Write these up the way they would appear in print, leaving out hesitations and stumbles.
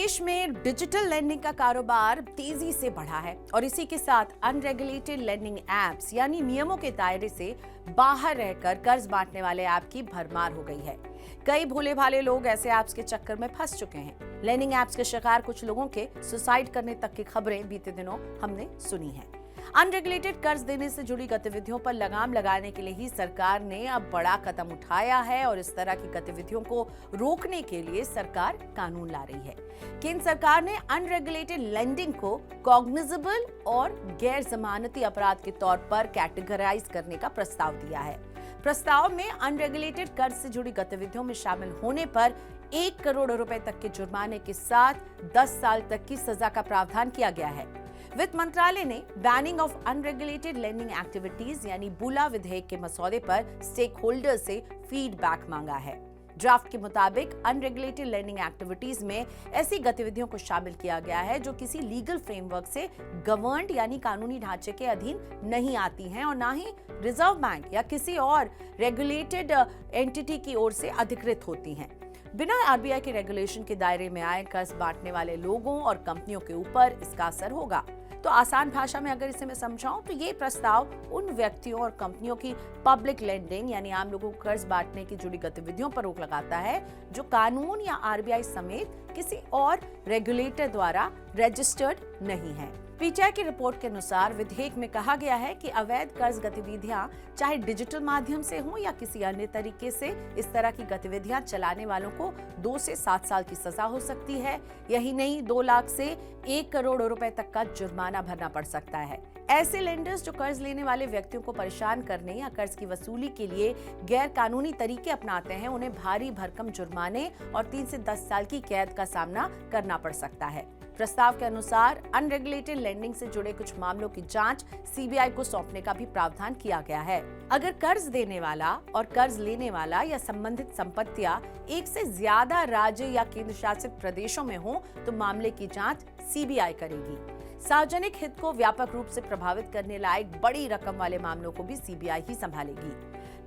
देश में digital lending का कारोबार तेजी से बढ़ा है और इसी के साथ अनरेगुलेटेड लेंडिंग एप्स यानी नियमों के दायरे से बाहर रहकर कर्ज बांटने वाले ऐप की भरमार हो गई है। कई भोले भाले लोग ऐसे ऐप्स के चक्कर में फंस चुके हैं। लेंडिंग एप्स के शिकार कुछ लोगों के सुसाइड करने तक की खबरें बीते दिनों हमने सुनी हैं। अनरेगुलेटेड कर्ज देने से जुड़ी गतिविधियों पर लगाम लगाने के लिए ही सरकार ने अब बड़ा कदम उठाया है और इस तरह की गतिविधियों को रोकने के लिए सरकार कानून ला रही है। केंद्र सरकार ने अनरेगुलेटेड लेंडिंग को कॉग्निजेबल और गैर जमानती अपराध के तौर पर कैटेगराइज करने का प्रस्ताव दिया है। प्रस्ताव में अनरेगुलेटेड कर्ज से जुड़ी गतिविधियों में शामिल होने पर 1 करोड़ रुपए तक के जुर्माने के साथ 10 साल तक की सजा का प्रावधान किया गया है। वित्त मंत्रालय ने banning of unregulated lending activities यानी बुला विधेयक के मसौदे पर स्टेक होल्डर से फीडबैक मांगा है। ड्राफ्ट के मुताबिक अनरेगुलेटेड लेंडिंग एक्टिविटीज में ऐसी गतिविधियों को शामिल किया गया है जो किसी लीगल फ्रेमवर्क से गवर्न्ड यानी कानूनी ढांचे के अधीन नहीं आती हैं और ना ही रिजर्व बैंक या किसी और रेगुलेटेड एंटिटी की ओर से अधिकृत होती हैं। बिना आरबीआई के रेगुलेशन के दायरे में आए कर्ज बांटने वाले लोगों और कंपनियों के ऊपर इसका असर होगा। तो आसान भाषा में अगर इसे मैं समझाऊं तो ये प्रस्ताव उन व्यक्तियों और कंपनियों की पब्लिक लेंडिंग यानी आम लोगों को कर्ज बांटने की जुड़ी गतिविधियों पर रोक लगाता है जो कानून या आरबीआई समेत किसी और रेगुलेटर द्वारा रजिस्टर्ड नहीं है। पीटीआई की रिपोर्ट के अनुसार विधेयक में कहा गया है कि अवैध कर्ज गतिविधियां चाहे डिजिटल माध्यम से हो या किसी अन्य तरीके से इस तरह की गतिविधियां चलाने वालों को 2 से 7 साल की सजा हो सकती है। यही नहीं 2 लाख से 1 करोड़ रुपए तक का जुर्माना भरना पड़ सकता है। ऐसे लेंडर्स जो कर्ज लेने वाले व्यक्तियों को परेशान करने या कर्ज की वसूली के लिए गैर कानूनी तरीके अपनाते हैं उन्हें भारी भरकम जुर्माने और 3 से 10 साल की कैद का सामना करना पड़ सकता है। प्रस्ताव के अनुसार अनरेगुलेटेड लेंडिंग से जुड़े कुछ मामलों की जांच सीबीआई को सौंपने का भी प्रावधान किया गया है। अगर कर्ज देने वाला और कर्ज लेने वाला या संबंधित संपत्तियां एक से ज्यादा राज्य या केंद्र शासित प्रदेशों में हो तो मामले की जांच सीबीआई करेगी। सार्वजनिक हित को व्यापक रूप से प्रभावित करने लायक बड़ी रकम वाले मामलों को भी सीबीआई ही संभालेगी।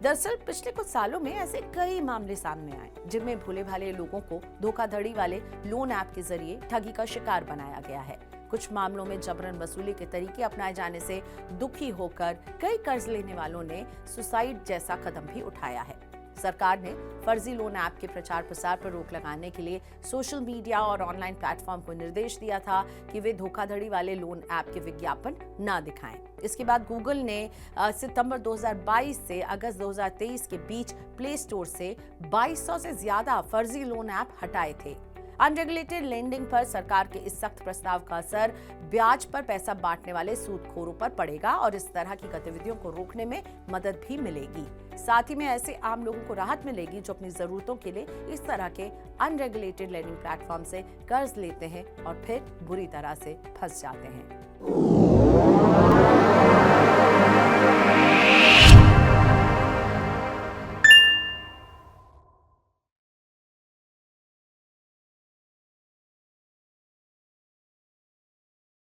दरअसल पिछले कुछ सालों में ऐसे कई मामले सामने आए जिनमें भोले भाले लोगों को धोखाधड़ी वाले लोन ऐप के जरिए ठगी का शिकार बनाया गया है। कुछ मामलों में जबरन वसूली के तरीके अपनाए जाने से दुखी होकर कई कर्ज लेने वालों ने सुसाइड जैसा कदम भी उठाया है। सरकार ने फर्जी लोन ऐप के प्रचार प्रसार पर रोक लगाने के लिए सोशल मीडिया और ऑनलाइन प्लेटफॉर्म को निर्देश दिया था कि वे धोखाधड़ी वाले लोन ऐप के विज्ञापन न दिखाएं। इसके बाद गूगल ने सितंबर 2022 से अगस्त 2023 के बीच प्ले स्टोर से 2200 से ज्यादा फर्जी लोन ऐप हटाए थे। अनरेगुलेटेड लेंडिंग पर सरकार के इस सख्त प्रस्ताव का असर ब्याज पर पैसा बांटने वाले सूदखोरों पर पड़ेगा और इस तरह की गतिविधियों को रोकने में मदद भी मिलेगी। साथ ही में ऐसे आम लोगों को राहत मिलेगी जो अपनी जरूरतों के लिए इस तरह के अनरेगुलेटेड लेंडिंग प्लेटफॉर्म से कर्ज लेते हैं और फिर बुरी तरह से फंस जाते हैं।